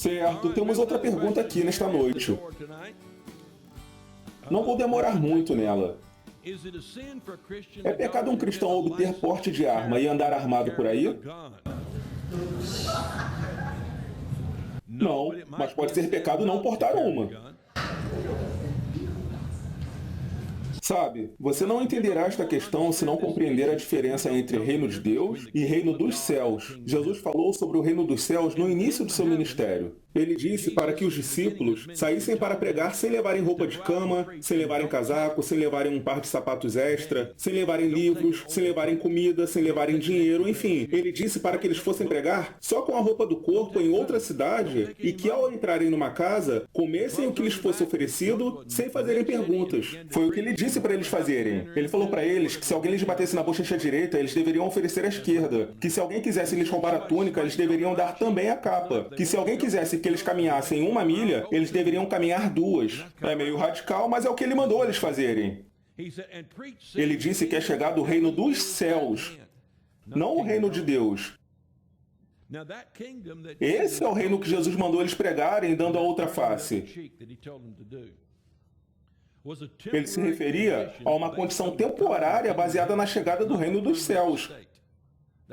Certo, temos outra pergunta aqui nesta noite. Não vou demorar muito nela. É pecado um cristão obter porte de arma e andar armado por aí? Não, mas pode ser pecado não portar uma. Sabe, você não entenderá esta questão se não compreender a diferença entre reino de Deus e reino dos céus. Jesus falou sobre o reino dos céus no início do seu ministério. Ele disse para que os discípulos saíssem para pregar sem levarem roupa de cama, sem levarem casaco, sem levarem um par de sapatos extra, sem levarem livros, sem levarem comida, sem levarem dinheiro, enfim. Ele disse para que eles fossem pregar só com a roupa do corpo em outra cidade e que ao entrarem numa casa, comessem o que lhes fosse oferecido sem fazerem perguntas. Foi o que ele disse para eles fazerem. Ele falou para eles que se alguém lhes batesse na bochecha direita, eles deveriam oferecer a esquerda. Que se alguém quisesse lhes roubar a túnica, eles deveriam dar também a capa. Que se alguém quisesse que eles caminhassem 1 milha, eles deveriam caminhar 2. É meio radical, mas é o que ele mandou eles fazerem. Ele disse que é chegado o reino dos céus, não o reino de Deus. Esse é o reino que Jesus mandou eles pregarem, dando a outra face. Ele se referia a uma condição temporária baseada na chegada do reino dos céus,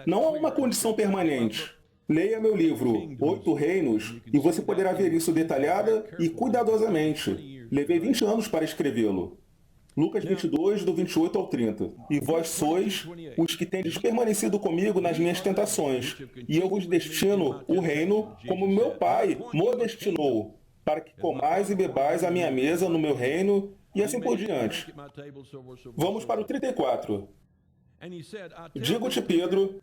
não a uma condição permanente. Leia meu livro, 8 Reinos, e você poderá ver isso detalhada e cuidadosamente. Levei 20 anos para escrevê-lo. Lucas 22, do 28 ao 30. E vós sois os que tendes permanecido comigo nas minhas tentações, e eu vos destino o reino como meu Pai mo destinou, para que comais e bebais à minha mesa no meu reino, e assim por diante. Vamos para o 34. Digo-te, Pedro,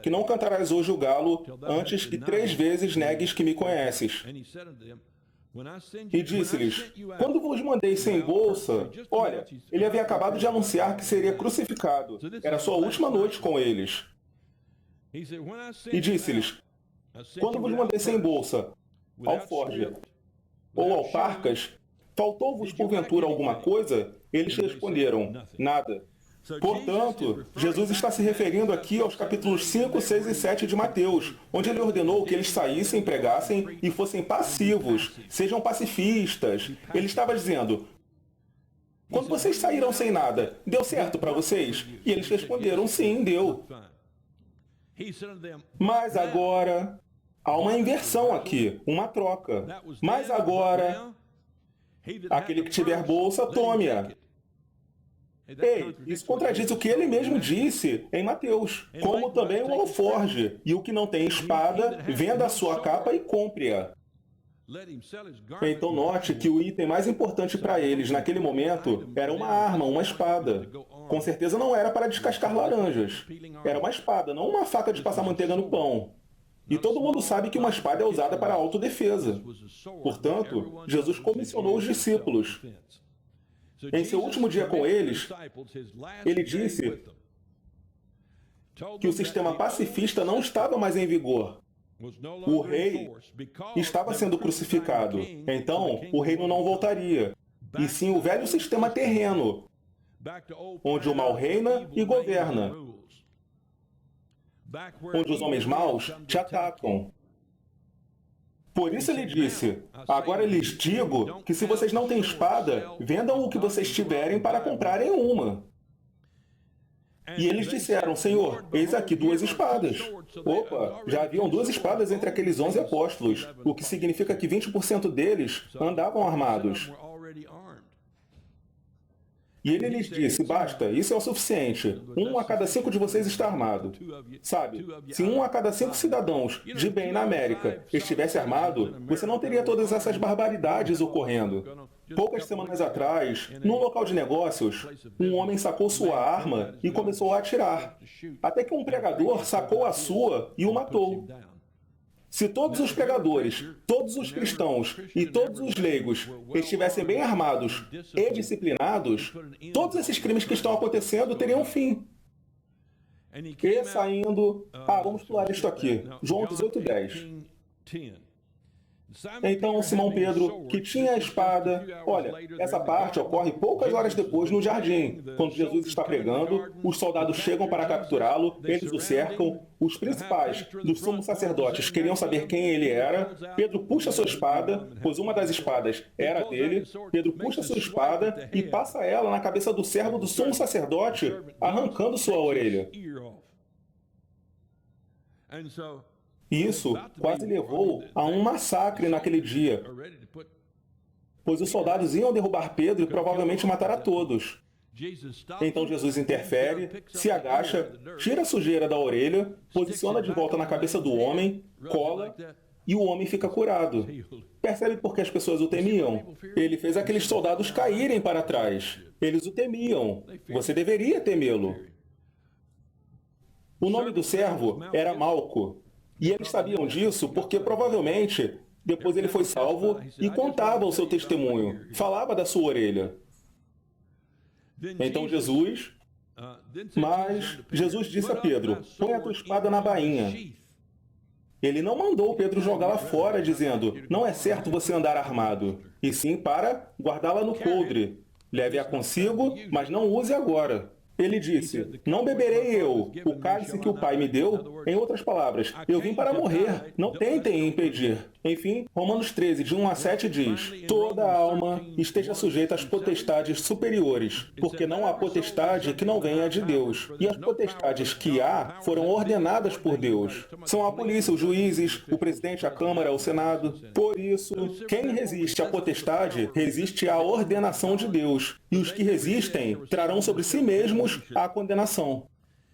que não cantarás hoje o galo antes que 3 vezes negues que me conheces. E disse-lhes, quando vos mandei sem bolsa, olha, ele havia acabado de anunciar que seria crucificado. Era sua última noite com eles. E disse-lhes, quando vos mandei sem bolsa, alforje ou alparcas, faltou-vos porventura alguma coisa? Eles responderam, nada. Portanto, Jesus está se referindo aqui aos capítulos 5, 6 e 7 de Mateus, onde ele ordenou que eles saíssem, pregassem e fossem passivos, sejam pacifistas. Ele estava dizendo, quando vocês saíram sem nada, deu certo para vocês? E eles responderam, sim, deu. Mas agora, há uma inversão aqui, uma troca. Mas agora, aquele que tiver bolsa, tome-a. Ei, isso contradiz o que ele mesmo disse em Mateus, como também o alforje, e o que não tem espada, venda a sua capa e compre-a. Então note que o item mais importante para eles naquele momento era uma arma, uma espada. Com certeza não era para descascar laranjas. Era uma espada, não uma faca de passar manteiga no pão. E todo mundo sabe que uma espada é usada para autodefesa. Portanto, Jesus comissionou os discípulos. Em seu último dia com eles, ele disse que o sistema pacifista não estava mais em vigor. O rei estava sendo crucificado. Então, o reino não voltaria. E sim o velho sistema terreno, onde o mal reina e governa. Onde os homens maus te atacam. Por isso ele disse, agora lhes digo que se vocês não têm espada, vendam o que vocês tiverem para comprarem uma. E eles disseram, Senhor, eis aqui 2 espadas. Opa, já haviam 2 espadas entre aqueles 11 apóstolos, o que significa que 20% deles andavam armados. E ele lhes disse, basta, isso é o suficiente. 1 a cada 5 de vocês está armado. Sabe, se 1 a cada 5 cidadãos de bem na América estivesse armado, você não teria todas essas barbaridades ocorrendo. Poucas semanas atrás, num local de negócios, um homem sacou sua arma e começou a atirar. Até que um pregador sacou a sua e o matou. Se todos os pregadores, todos os cristãos e todos os leigos estivessem bem armados e disciplinados, todos esses crimes que estão acontecendo teriam fim. E saindo... vamos pular isto aqui. João 18:10. Então Simão Pedro, que tinha a espada... Olha, essa parte ocorre poucas horas depois no jardim. Quando Jesus está pregando, os soldados chegam para capturá-lo, eles o cercam. Os principais dos sumos sacerdotes queriam saber quem ele era. Pedro puxa sua espada, pois uma das espadas era dele. Pedro puxa sua espada e passa ela na cabeça do servo do sumo sacerdote, arrancando sua orelha. Isso quase levou a um massacre naquele dia, pois os soldados iam derrubar Pedro e provavelmente matar a todos. Então Jesus interfere, se agacha, tira a sujeira da orelha, posiciona de volta na cabeça do homem, cola, e o homem fica curado. Percebe por que as pessoas o temiam? Ele fez aqueles soldados caírem para trás. Eles o temiam. Você deveria temê-lo. O nome do servo era Malco. E eles sabiam disso porque, provavelmente, depois ele foi salvo e contava o seu testemunho, falava da sua orelha. Então Jesus disse a Pedro, põe a tua espada na bainha. Ele não mandou Pedro jogá-la fora, dizendo, não é certo você andar armado, e sim para guardá-la no coldre. Leve-a consigo, mas não use agora. Ele disse, não beberei eu o cálice que o Pai me deu. Em outras palavras, eu vim para morrer, não tentem impedir. Enfim, Romanos 13, de 1 a 7 diz, toda alma esteja sujeita às potestades superiores, porque não há potestade que não venha de Deus. E as potestades que há foram ordenadas por Deus. São a polícia, os juízes, o presidente, a Câmara, o Senado. Por isso, quem resiste à potestade, resiste à ordenação de Deus. E os que resistem trarão sobre si mesmos a condenação.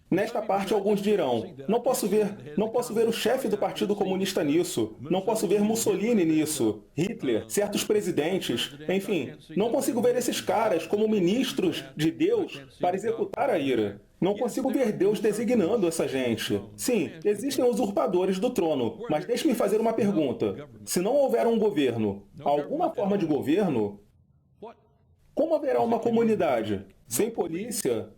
Nesta parte, alguns dirão, não posso ver o chefe do Partido Comunista nisso, não posso ver Mussolini nisso, Hitler, certos presidentes, enfim, não consigo ver esses caras como ministros de Deus para executar a ira. Não consigo ver Deus designando essa gente. Sim, existem usurpadores do trono, mas deixe-me fazer uma pergunta. Se não houver um governo, alguma forma de governo, como haverá uma comunidade? Sem polícia?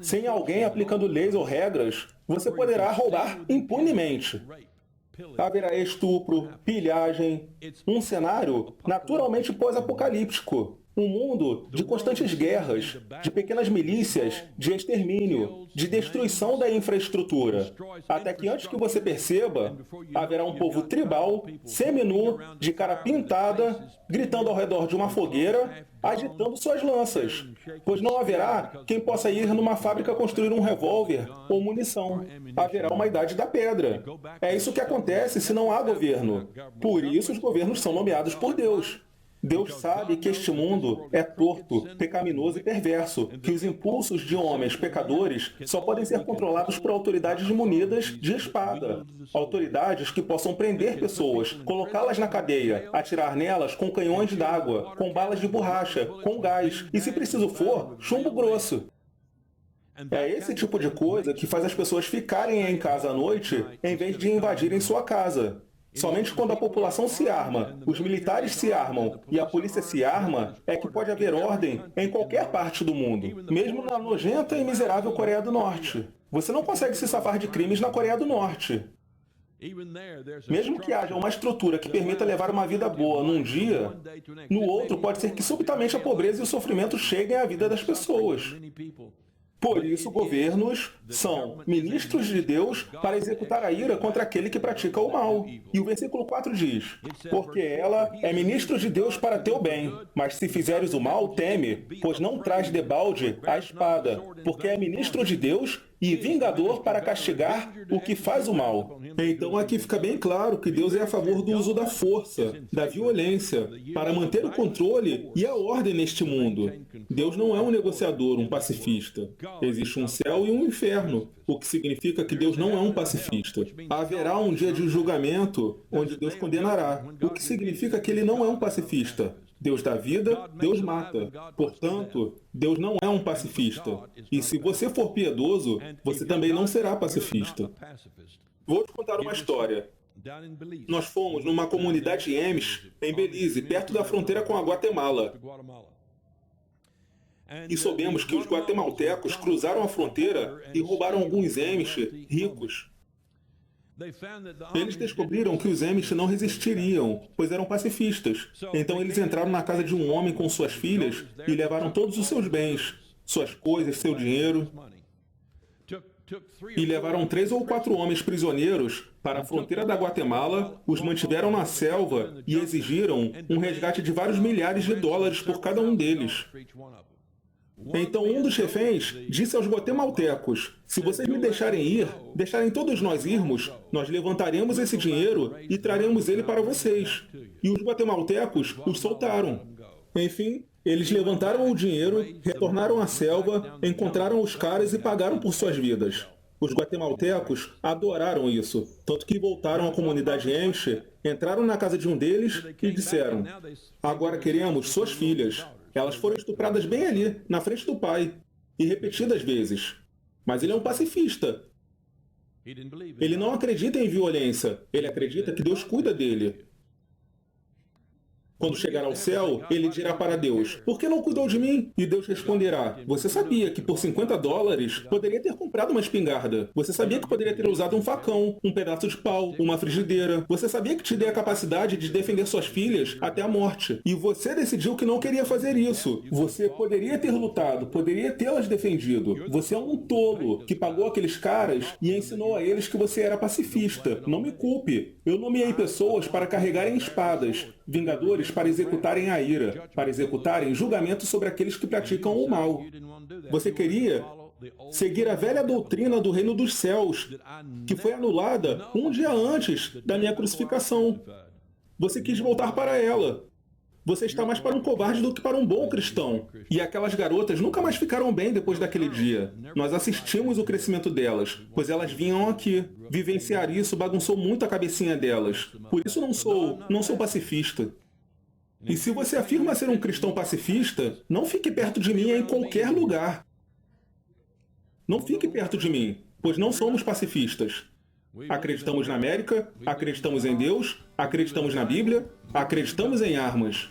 Sem alguém aplicando leis ou regras, você poderá roubar impunemente. Haverá estupro, pilhagem, um cenário naturalmente pós-apocalíptico. Um mundo de constantes guerras, de pequenas milícias, de extermínio, de destruição da infraestrutura. Até que antes que você perceba, haverá um povo tribal, seminu, de cara pintada, gritando ao redor de uma fogueira, agitando suas lanças. Pois não haverá quem possa ir numa fábrica construir um revólver ou munição. Haverá uma idade da pedra. É isso que acontece se não há governo. Por isso os governos são nomeados por Deus. Deus sabe que este mundo é torto, pecaminoso e perverso, que os impulsos de homens pecadores só podem ser controlados por autoridades munidas de espada. Autoridades que possam prender pessoas, colocá-las na cadeia, atirar nelas com canhões d'água, com balas de borracha, com gás e, se preciso for, chumbo grosso. É esse tipo de coisa que faz as pessoas ficarem em casa à noite em vez de invadirem sua casa. Somente quando a população se arma, os militares se armam e a polícia se arma, é que pode haver ordem em qualquer parte do mundo, mesmo na nojenta e miserável Coreia do Norte. Você não consegue se safar de crimes na Coreia do Norte. Mesmo que haja uma estrutura que permita levar uma vida boa num dia, no outro pode ser que subitamente a pobreza e o sofrimento cheguem à vida das pessoas. Por isso, governos são ministros de Deus para executar a ira contra aquele que pratica o mal. E o versículo 4 diz, porque ela é ministro de Deus para teu bem, mas se fizeres o mal, teme, pois não traz debalde a espada, porque é ministro de Deus e vingador para castigar o que faz o mal. Então aqui fica bem claro que Deus é a favor do uso da força, da violência, para manter o controle e a ordem neste mundo. Deus não é um negociador, um pacifista. Existe um céu e um inferno, o que significa que Deus não é um pacifista. Haverá um dia de julgamento onde Deus condenará, o que significa que ele não é um pacifista. Deus dá vida, Deus mata. Portanto, Deus não é um pacifista. E se você for piedoso, você também não será pacifista. Vou te contar uma história. Nós fomos numa comunidade Amish, em Belize, perto da fronteira com a Guatemala. E soubemos que os guatemaltecos cruzaram a fronteira e roubaram alguns Amish ricos. Eles descobriram que os Amish não resistiriam, pois eram pacifistas. Então eles entraram na casa de um homem com suas filhas e levaram todos os seus bens, suas coisas, seu dinheiro. E levaram 3 ou 4 homens prisioneiros para a fronteira da Guatemala, os mantiveram na selva e exigiram um resgate de vários milhares de dólares por cada um deles. Então um dos reféns disse aos guatemaltecos: se vocês me deixarem ir, deixarem todos nós irmos, nós levantaremos esse dinheiro e traremos ele para vocês. E os guatemaltecos os soltaram. Enfim, eles levantaram o dinheiro, retornaram à selva, encontraram os caras e pagaram por suas vidas. Os guatemaltecos adoraram isso, tanto que voltaram à comunidade Amish, entraram na casa de um deles e disseram: agora queremos suas filhas. Elas foram estupradas bem ali, na frente do pai, e repetidas vezes. Mas ele é um pacifista. Ele não acredita em violência, ele acredita que Deus cuida dele. Quando chegar ao céu, ele dirá para Deus: por que não cuidou de mim? E Deus responderá: você sabia que por $50 poderia ter comprado uma espingarda. Você sabia que poderia ter usado um facão, um pedaço de pau, uma frigideira. Você sabia que te dei a capacidade de defender suas filhas até a morte. E você decidiu que não queria fazer isso. Você poderia ter lutado, poderia tê-las defendido. Você é um tolo que pagou aqueles caras e ensinou a eles que você era pacifista. Não me culpe. Eu nomeei pessoas para carregarem espadas, vingadores para executarem a ira, para executarem julgamento sobre aqueles que praticam o mal. Você queria seguir a velha doutrina do reino dos céus, que foi anulada um dia antes da minha crucificação. Você quis voltar para ela. Você está mais para um covarde do que para um bom cristão. E aquelas garotas nunca mais ficaram bem depois daquele dia. Nós assistimos o crescimento delas, pois elas vinham aqui. Vivenciar isso bagunçou muito a cabecinha delas. Por isso não sou pacifista. E se você afirma ser um cristão pacifista, não fique perto de mim em qualquer lugar. Não fique perto de mim, pois não somos pacifistas. Acreditamos na América, acreditamos em Deus, acreditamos na Bíblia, acreditamos em armas.